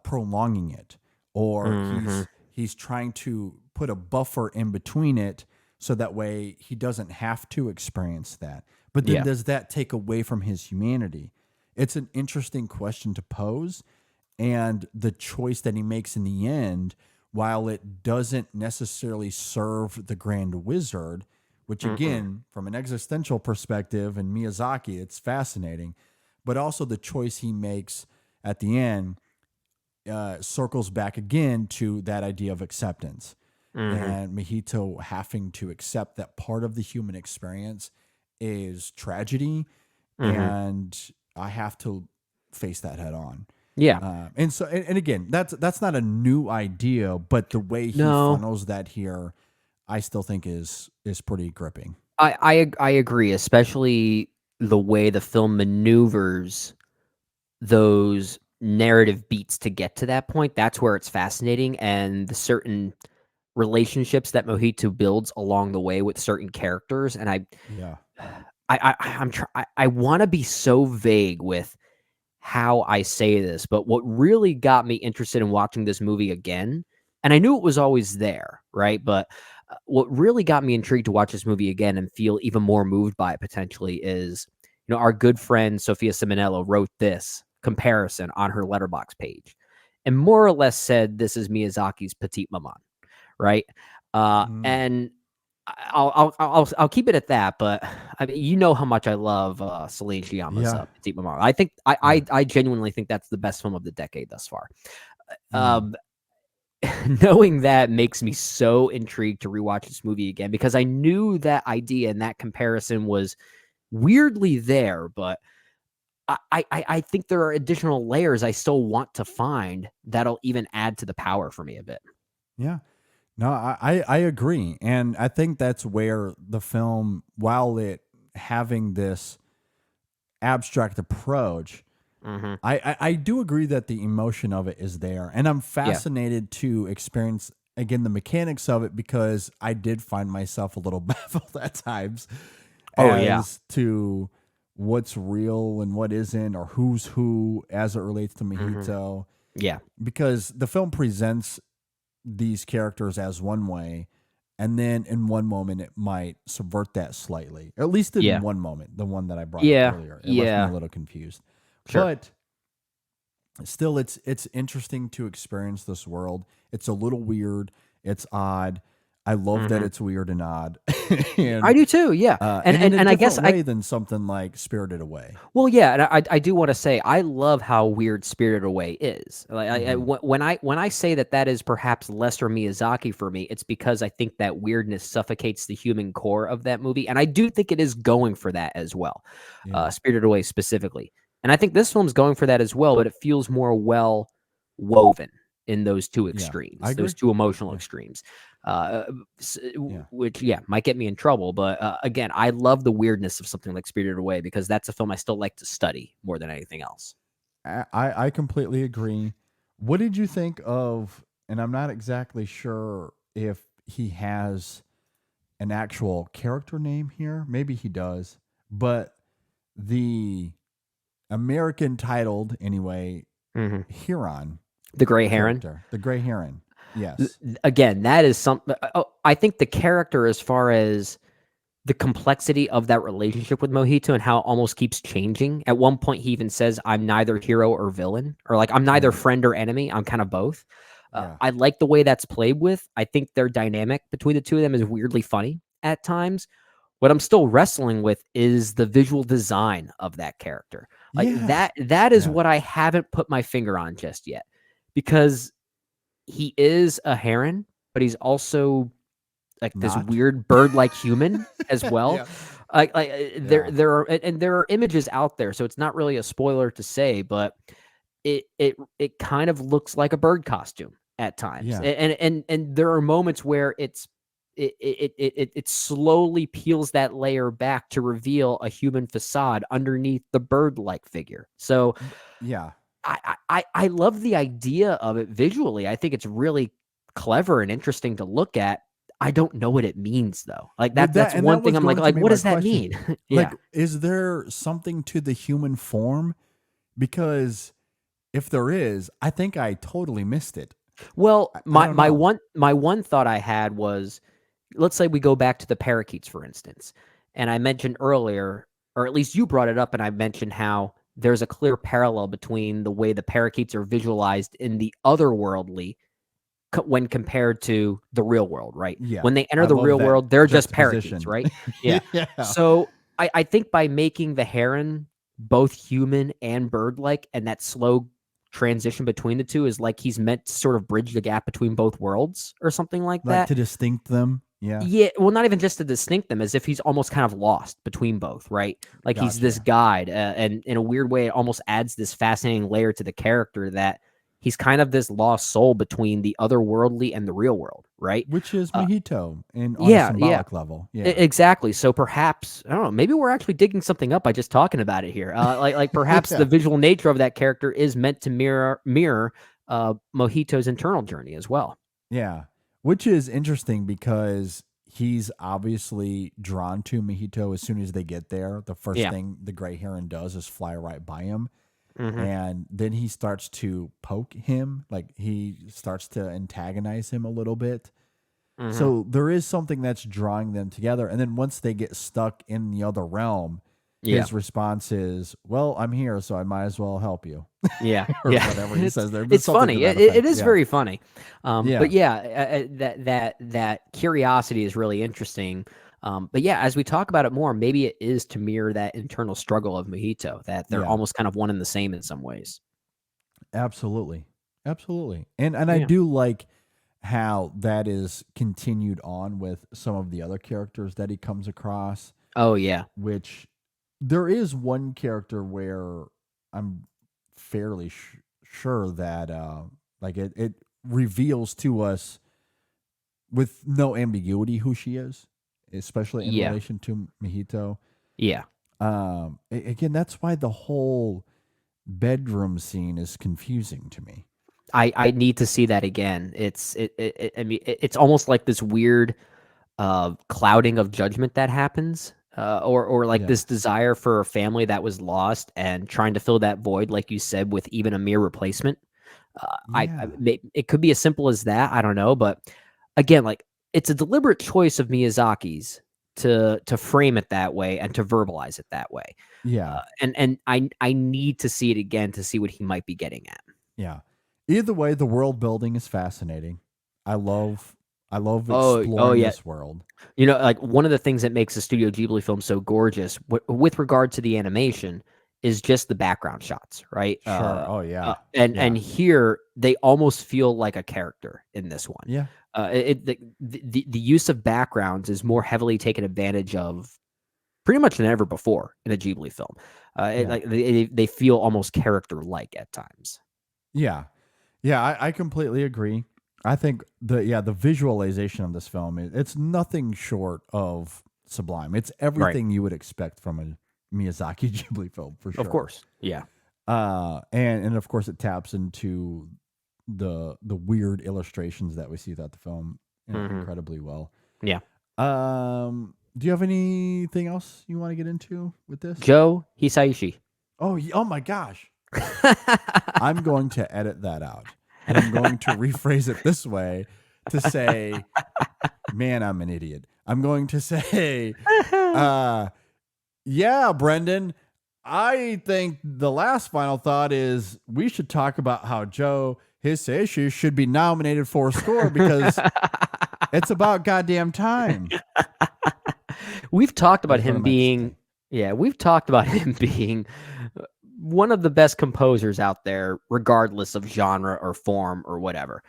prolonging it, or he's trying to put a buffer in between it so that way he doesn't have to experience that. But then does that take away from his humanity? It's an interesting question to pose, and the choice that he makes in the end, while it doesn't necessarily serve the Grand Wizard, which again, from an existential perspective and Miyazaki, it's fascinating, but also the choice he makes at the end circles back again to that idea of acceptance. And Mahito having to accept that part of the human experience is tragedy, and I have to face that head on. Yeah. And again, that's not a new idea, but the way he No. funnels that here, I still think is pretty gripping. I agree, especially the way the film maneuvers those narrative beats to get to that point. That's where it's fascinating, and the certain relationships that Mojito builds along the way with certain characters. And Yeah. I want to be so vague with how I say this, but what really got me interested in watching this movie again, and I knew it was always there, right? But what really got me intrigued to watch this movie again and feel even more moved by it potentially is, our good friend Sophia Simonello wrote this comparison on her letterbox page and more or less said this is Miyazaki's Petite Maman, right? And I'll keep it at that. But I mean, how much I love Celine Sciamma's Yeah. Petite Maman. I think I genuinely think that's the best film of the decade thus far. Knowing that makes me so intrigued to rewatch this movie again, because I knew that idea and that comparison was weirdly there, but I think there are additional layers I still want to find that'll even add to the power for me a bit. Yeah. No, I agree. And I think that's where the film, while it having this abstract approach, I do agree that the emotion of it is there. And I'm fascinated to experience, again, the mechanics of it, because I did find myself a little baffled at times as to what's real and what isn't, or who's who as it relates to Mojito. Yeah. Because the film presents these characters as one way, and then in one moment it might subvert that slightly. At least in one moment, the one that I brought up earlier. It left me a little confused. Sure. But still, it's interesting to experience this world. It's a little weird. It's odd. I love that it's weird and odd. And, I do too, yeah. and I guess than something like Spirited Away. Well, yeah, and I do want to say I love how weird Spirited Away is. Like, when I say that is perhaps lesser Miyazaki for me, it's because I think that weirdness suffocates the human core of that movie, and I do think it is going for that as well. Spirited Away specifically, and I think this film's going for that as well, but it feels more well woven in those two extremes, those two emotional extremes. Which might get me in trouble, but again, I love the weirdness of something like Spirited Away, because that's a film I still like to study more than anything else. I completely agree. What did you think of, and I'm not exactly sure if he has an actual character name here, maybe he does, but the American titled, anyway, Heron, the Gray Heron, the Gray Heron. Yes. Again, that is something. I think the character, as far as the complexity of that relationship with Mojito and how it almost keeps changing. At one point, he even says, "I'm neither hero or villain," or like, "I'm neither friend or enemy. I'm kind of both." I like the way that's played with. I think their dynamic between the two of them is weirdly funny at times. What I'm still wrestling with is the visual design of that character. Like that is what I haven't put my finger on just yet, because he is a heron, but he's also like this weird bird-like human as well. There are images out there, so it's not really a spoiler to say, but it kind of looks like a bird costume at times. And there are moments where it slowly peels that layer back to reveal a human facade underneath the bird-like figure. So I love the idea of it visually. I think it's really clever and interesting to look at. I don't know what it means though. Like that's one thing I'm like, what does that mean? Like, is there something to the human form? Because if there is, I think I totally missed it. Well, my one thought I had was, let's say we go back to the parakeets, for instance. And I mentioned earlier, or at least you brought it up, and I mentioned how there's a clear parallel between the way the parakeets are visualized in the otherworldly when compared to the real world, right? Yeah. When they enter the real world, they're just parakeets, right? Yeah. So I think by making the heron both human and bird-like, and that slow transition between the two is like he's meant to sort of bridge the gap between both worlds or something like that. To distinct them. Yeah. Yeah, well, not even just to distinct them, as if he's almost kind of lost between both, right? Like he's this Gotcha. guide, and in a weird way, it almost adds this fascinating layer to the character that he's kind of this lost soul between the otherworldly and the real world, right? Which is Uh, Mojito on a yeah, yeah, symbolic level. Yeah. exactly. So perhaps I don't know. Maybe we're actually digging something up by just talking about it here. Like perhaps Yeah. the visual nature of that character is meant to mirror Mojito's internal journey as well. Yeah. Which is interesting because he's obviously drawn to Mojito as soon as they get there. The first Yeah. thing the gray heron does is fly right by him. Hmm. And then he starts to poke him. Like he starts to antagonize him a little bit. Hmm. So there is something that's drawing them together. And then once they get stuck in the other realm, Yeah. his response is, "Well, I'm here, so I might as well help you," Yeah, or yeah. whatever he says there. But It's something to funny. that It effect. is Yeah. very funny. Yeah. But yeah, that curiosity is really interesting. But yeah, as we talk about it more, maybe it is to mirror that internal struggle of Mojito, that they're Yeah. almost kind of one and the same in some ways. Absolutely. Absolutely. And I Yeah. do like how that is continued on with some of the other characters that he comes across, Oh yeah. which there is one character where I'm fairly sure that like it reveals to us with no ambiguity who she is, especially in Yeah. relation to Mojito. Yeah. Again, that's why the whole bedroom scene is confusing to me. I need to see that again. I mean it's almost like this weird clouding of judgment that happens, or like Yeah. this desire for a family that was lost and trying to fill that void, like you said, with even a mere replacement. Yeah. It could be as simple as that. I don't know, but again, like it's a deliberate choice of Miyazaki's to frame it that way and to verbalize it that way. Yeah. And I need to see it again to see what he might be getting at. Yeah. Either way, the world building is fascinating. I love Oh exploring yeah. this world. You know, like one of the things that makes the Studio Ghibli film so gorgeous with regard to the animation is just the background shots, right? Sure. Oh yeah. And Yeah. here they almost feel like a character in this one. Yeah. The use of backgrounds is more heavily taken advantage of pretty much than ever before in a Ghibli film. Yeah. Like they feel almost character like at times. Yeah. Yeah, I completely agree. I think the visualization of this film, it's nothing short of sublime. It's everything you would expect from a Miyazaki Ghibli film for sure. Of course, yeah. And of course it taps into the weird illustrations that we see throughout the film incredibly well. Yeah. Do you have anything else you want to get into with this? Joe Hisaishi. Oh my gosh. I'm going to edit that out. And I'm going to rephrase it this way to say, man, I'm an idiot. I'm going to say, yeah, Brendan, I think the last final thought is we should talk about how Joe Hisaishi should be nominated for a score because it's about goddamn time. We've talked about That's what I him meant to being, say. yeah, we've talked about him being one of the best composers out there, regardless of genre or form or whatever.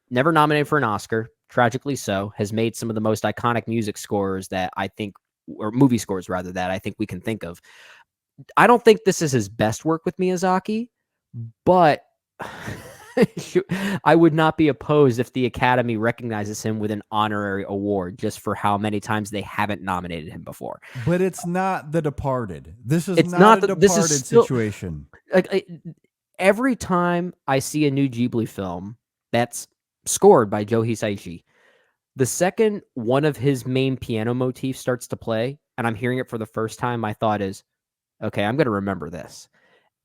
Never nominated for an Oscar, tragically so, has made some of the most iconic music scores that I think, or movie scores rather, that I think we can think of. I don't think this is his best work with Miyazaki, but I would not be opposed if the Academy recognizes him with an honorary award just for how many times they haven't nominated him before. But it's not The Departed. This is It's not a the, this Departed is still, situation. like every time I see a new Ghibli film that's scored by Joe Hisaishi, the second one of his main piano motifs starts to play and I'm hearing it for the first time, my thought is, okay, I'm going to remember this.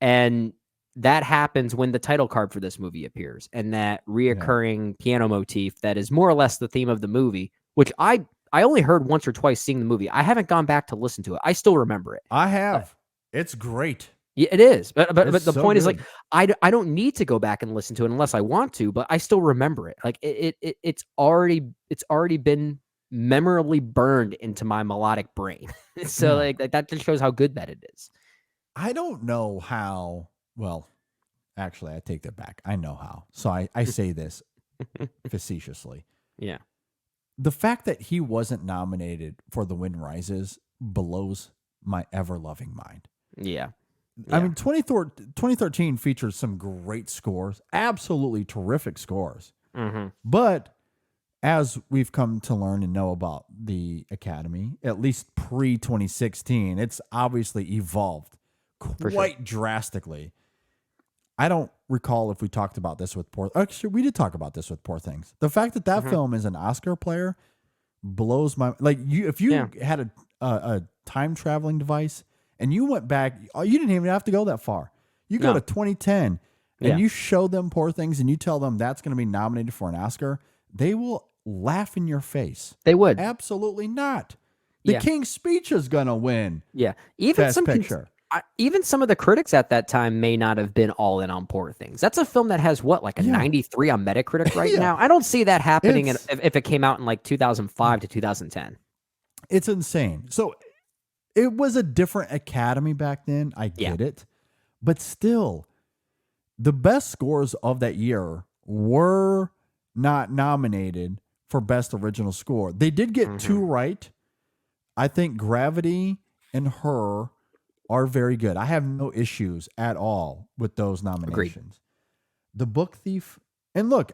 And that happens when the title card for this movie appears, and that reoccurring piano motif that is more or less the theme of the movie, which I only heard once or twice seeing the movie. I haven't gone back to listen to it. I still remember it. I have. It's great. Yeah, it is. But It's the so point is, like, good. I don't need to go back and listen to it unless I want to, but I still remember it. Like it's already been memorably burned into my melodic brain. So Yeah. like that just shows how good that it is. I don't know how. Well, actually, I take that back. I know how. So I say this facetiously. Yeah. the fact that he wasn't nominated for The Wind Rises blows my ever-loving mind. Yeah. I mean, 2013 features some great scores, absolutely terrific scores. But as we've come to learn and know about the Academy, at least pre-2016, it's obviously evolved quite drastically. I don't recall if we talked about this with Actually, we did talk about this with Poor Things. The fact that film is an Oscar player blows my... Like, if you had a time-traveling device and you went back, you didn't even have to go that far. You go to 2010 and you show them Poor Things and you tell them that's going to be nominated for an Oscar, they will laugh in your face. They would. Absolutely not. The King's Speech is going to win. Yeah. Even Best Picture. Even some of the critics at that time may not have been all in on Poor Things. That's a film that has like a 93 on Metacritic right now. I don't see that happening if it came out in like 2005 to 2010. It's insane. So it was a different Academy back then. I get it. But still, the best scores of that year were not nominated for Best Original Score. They did get two right. I think Gravity and Her are very good. I have no issues at all with those nominations. Agreed. The Book Thief, and look,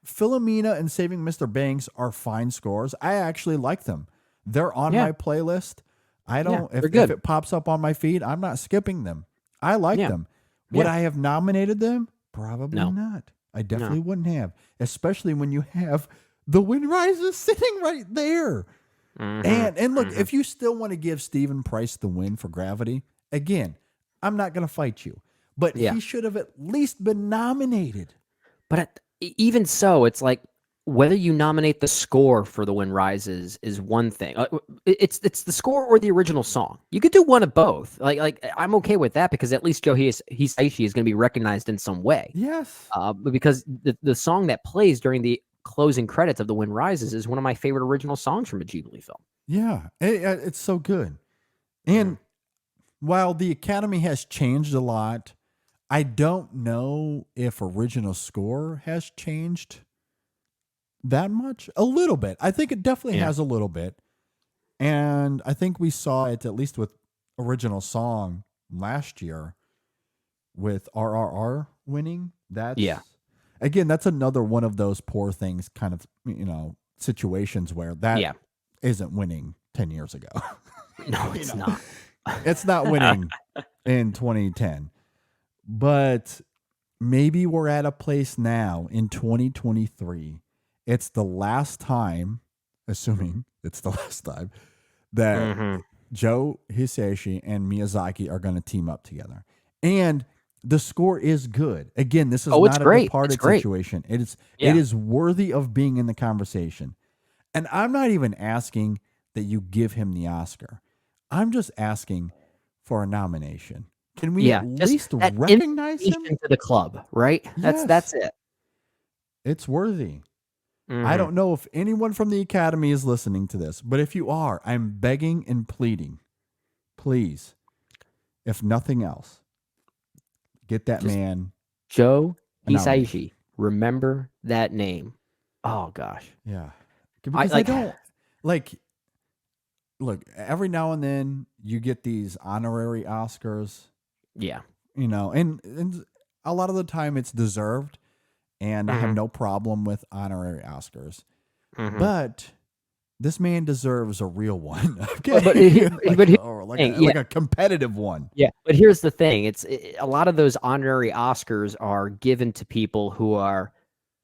Philomena and Saving Mr. Banks are fine scores. I actually like them. They're on my playlist. I don't, if it pops up on my feed, I'm not skipping them. I like them. Would I have nominated them? Probably not. I definitely wouldn't have, especially when you have The Wind Rises sitting right there. And look, if you still want to give Stephen Price the win for Gravity, again, I'm not going to fight you. But he should have at least been nominated. But even so, it's like whether you nominate the score for The Wind Rises is one thing. It's the score or the original song. You could do one of both. Like I'm okay with that because at least Joe Hisaishi is going to be recognized in some way. Yes. Because the song that plays during the closing credits of The Wind Rises is one of my favorite original songs from a Ghibli film. Yeah, it's so good. And while the Academy has changed a lot, I don't know if original score has changed that much. A little bit. I think it definitely has a little bit. And I think we saw it at least with original song last year with RRR winning. Again, that's another one of those Poor Things kind of, situations where that isn't winning 10 years ago. No, it's not. It's not winning in 2010. But maybe we're at a place now in 2023. It's the last time, assuming it's the last time, that Joe Hisaishi and Miyazaki are going to team up together. And the score is good. Again, this is not a departed situation. It is worthy of being in the conversation. And I'm not even asking that you give him the Oscar. I'm just asking for a nomination. Can we at least recognize him to the club, right? Yes. That's it. It's worthy. I don't know if anyone from the Academy is listening to this, but if you are, I'm begging and pleading. Please, if nothing else, get that man. Joe Hisaishi. Remember that name. Oh, gosh. Yeah. Because I don't, look, every now and then you get these honorary Oscars. Yeah. And a lot of the time it's deserved. And I have no problem with honorary Oscars. But this man deserves a real one. Okay? Like a competitive one. Yeah. But here's the thing. A lot of those honorary Oscars are given to people who are,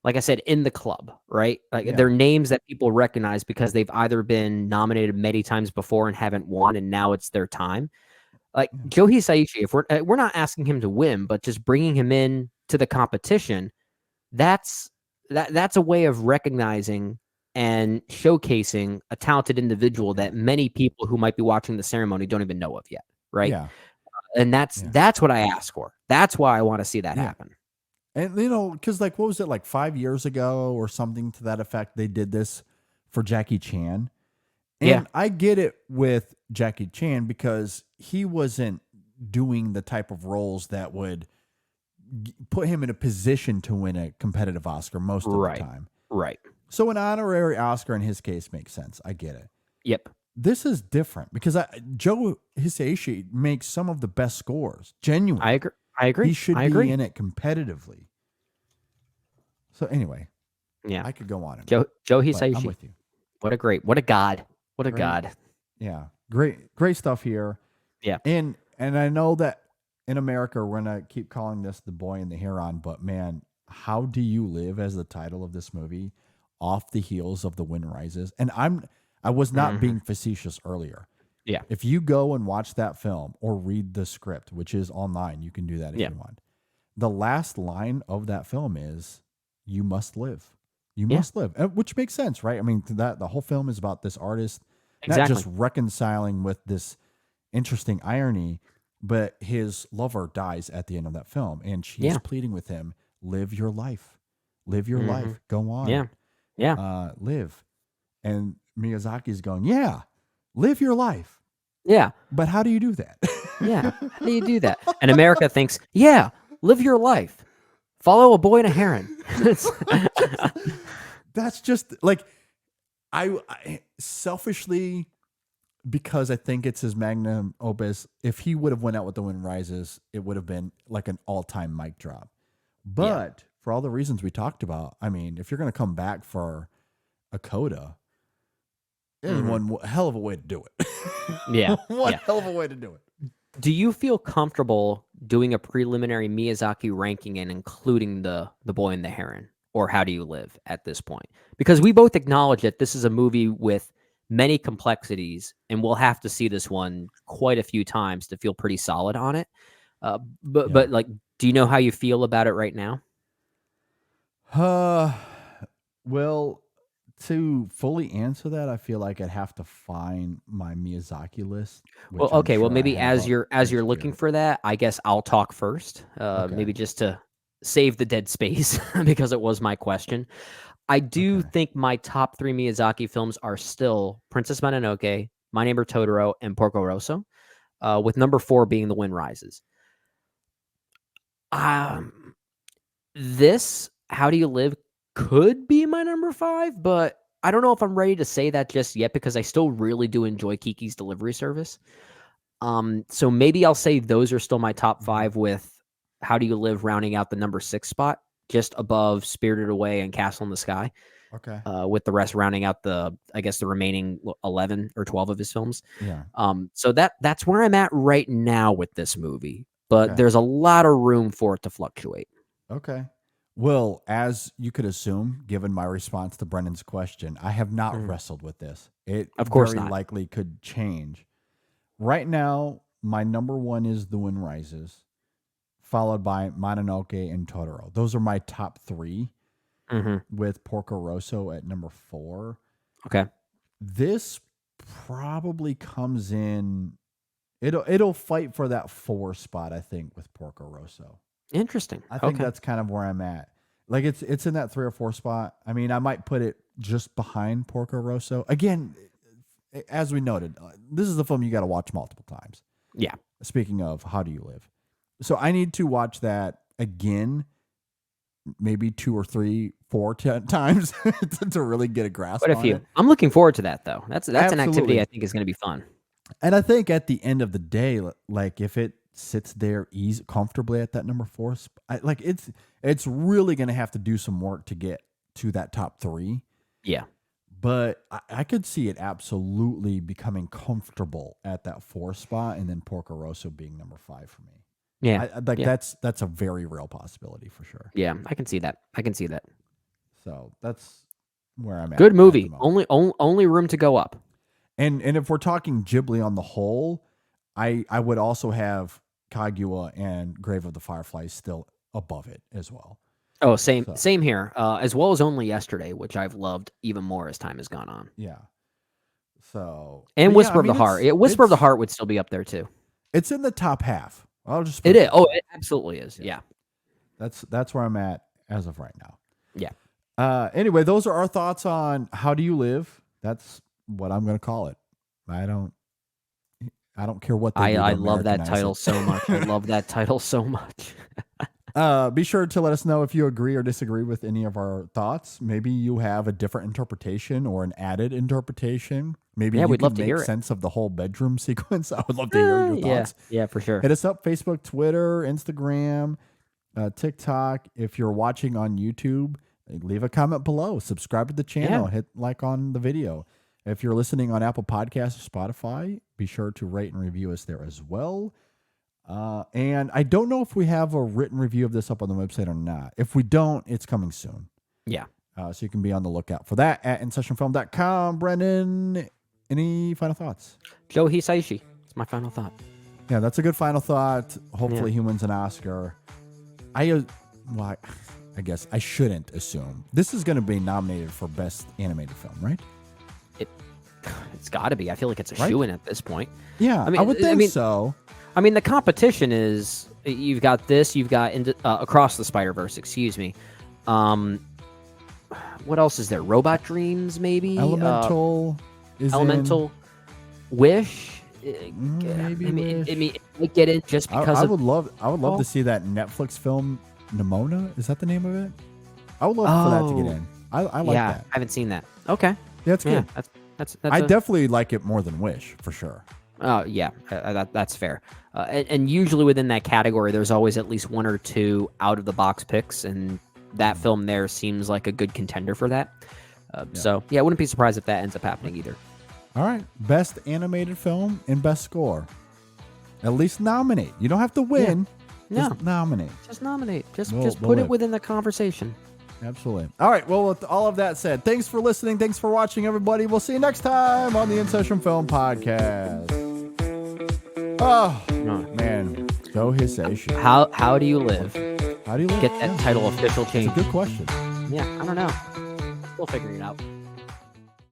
like I said, in the club, right? Like they're names that people recognize because they've either been nominated many times before and haven't won, and now it's their time. Like Joe Hisaishi, if we're not asking him to win, but just bringing him in to the competition, that's a way of recognizing and showcasing a talented individual that many people who might be watching the ceremony don't even know of yet, right? Yeah. And that's what I ask for. That's why I want to see that happen. And because what was it, like 5 years ago or something to that effect? They did this for Jackie Chan, and I get it with Jackie Chan because he wasn't doing the type of roles that would put him in a position to win a competitive Oscar most of the time. Right. So an honorary Oscar in his case makes sense. I get it. Yep. This is different because Joe Hisaishi makes some of the best scores. Genuinely. I agree. I agree. He should I be agree. in it competitively. So anyway, Yeah. I could go on. Joe but I'm Hisaishi. with you. What a god. What a god. Yeah. Great stuff here. Yeah. And I know that in America we're gonna keep calling this The Boy and the Heron, but man, How Do You Live as the title of this movie, off the heels of The Wind Rises. And I was not being facetious earlier. Yeah. If you go and watch that film or read the script, which is online, you can do that if you want. The last line of that film is, "You must live. You must live," which makes sense, right? I mean, that the whole film is about this artist not just reconciling with this interesting irony, but his lover dies at the end of that film, and she's pleading with him, "Live your life, live your life, go on, live." And Miyazaki's going, "Yeah, live your life, but how do you do that?" How do you do that? And America thinks, live your life. Follow a boy and a heron. That's just like I selfishly, because I think it's his magnum opus. If he would have went out with The Wind Rises, it would have been like an all-time mic drop. But for all the reasons we talked about, I mean, if you're going to come back for a coda, one hell of a way to do it. One hell of a way to do it. Do you feel comfortable doing a preliminary Miyazaki ranking and including the Boy and the Heron, or How Do You Live at this point? Because we both acknowledge that this is a movie with many complexities, and we'll have to see this one quite a few times to feel pretty solid on it. But like, do you know how you feel about it right now? Well, to fully answer that, I feel like I'd have to find my Miyazaki list. Well, okay. Well, maybe as you're looking for that, I guess I'll talk first. Maybe just to save the dead space because it was my question. I do think my top 3 Miyazaki films are still Princess Mononoke, My Neighbor Totoro, and Porco Rosso, with number 4 being The Wind Rises. This How Do You Live could be my number 5, but I don't know if I'm ready to say that just yet because I still really do enjoy Kiki's Delivery Service. So maybe I'll say those are still my top 5, with How Do You Live rounding out the number 6 spot, just above Spirited Away and Castle in the Sky. Okay. With the rest rounding out the remaining 11 or 12 of his films. Yeah. So that's where I'm at right now with this movie, but there's a lot of room for it to fluctuate. Okay. Well, as you could assume, given my response to Brendan's question, I have not wrestled with this. It of course very not. likely could change. Right now, my number 1 is The Wind Rises, followed by Mononoke and Totoro. Those are my top 3, with Porco Rosso at number 4. Okay. This probably comes in. It'll fight for that 4 spot, I think, with Porco Rosso. Interesting. I think that's kind of where I'm at. Like it's in that 3 or 4 spot. I mean, I might put it just behind Porco Rosso. Again, as we noted, this is the film you got to watch multiple times. Yeah. Speaking of How Do You Live? So I need to watch that again, maybe 2 or 3, 4 times to really get a grasp Quite a on few. it. I'm looking forward to that though. That's an activity Absolutely. I think is going to be fun. And I think at the end of the day, like if it sits there comfortably at that number 4, it's really going to have to do some work to get to that top 3. Yeah. But I could see it absolutely becoming comfortable at that 4 spot, and then Porco Rosso being number 5 for me. Yeah. That's a very real possibility for sure. Yeah, I can see that. So that's where I'm at. Good movie. At the moment. Only room to go up. And if we're talking Ghibli on the whole, I would also have Kaguya and Grave of the Fireflies still above it as well. Oh, same here. As well as Only Yesterday, which I've loved even more as time has gone on. Yeah. So and Whisper of the Heart. Whisper of the Heart would still be up there too. It's in the top half. I'll just it is. Oh, it absolutely is. Yeah. That's where I'm at as of right now. Yeah. Anyway, those are our thoughts on How Do You Live? That's what I'm going to call it. I don't care what they do. I love that title so much. I love that title so much. Be sure to let us know if you agree or disagree with any of our thoughts. Maybe you have a different interpretation or an added interpretation. Maybe you we'd can love to make hear it. sense of the whole bedroom sequence. I would love to hear your thoughts. Yeah, for sure. Hit us up, Facebook, Twitter, Instagram, TikTok. If you're watching on YouTube, leave a comment below. Subscribe to the channel. Hit like on the video. If you're listening on Apple Podcasts or Spotify, be sure to rate and review us there as well. And I don't know if we have a written review of this up on the website or not. If we don't, it's coming soon. Yeah. So you can be on the lookout for that at InSessionFilm.com. Brendan, any final thoughts? Joe Hisaishi. It's my final thought. Yeah, that's a good final thought. Hopefully he wins an Oscar. I guess I shouldn't assume. This is going to be nominated for Best Animated Film, right? It's got to be. I feel like it's a shoo-in at this point. Yeah, I would think so. I mean, the competition is you've got Across the Spider-Verse. Excuse me. What else is there? Robot Dreams, maybe. Elemental. Wish. Maybe Wish. I mean, it might get in just because I would love to see that Netflix film Nimona. Is that the name of it? I would love for that to get in. I like that. I haven't seen that. Okay. Yeah, it's good. That's I definitely like it more than Wish, for sure. Oh, yeah, that's fair. And usually within that category, there's always at least one or two out-of-the-box picks, and that film there seems like a good contender for that. So, I wouldn't be surprised if that ends up happening either. All right. Best Animated Film and Best Score. At least nominate. You don't have to win. Yeah. Just nominate. Just nominate. Just We'll put it live. within the conversation. Absolutely. All right. Well, with all of that said, thanks for listening. Thanks for watching, everybody. We'll see you next time on the In Session Film Podcast. Oh, man. Joe Hisaishi. How do you live? How do you live? Get that title official change. It's a good question. Yeah, I don't know. We'll figure it out.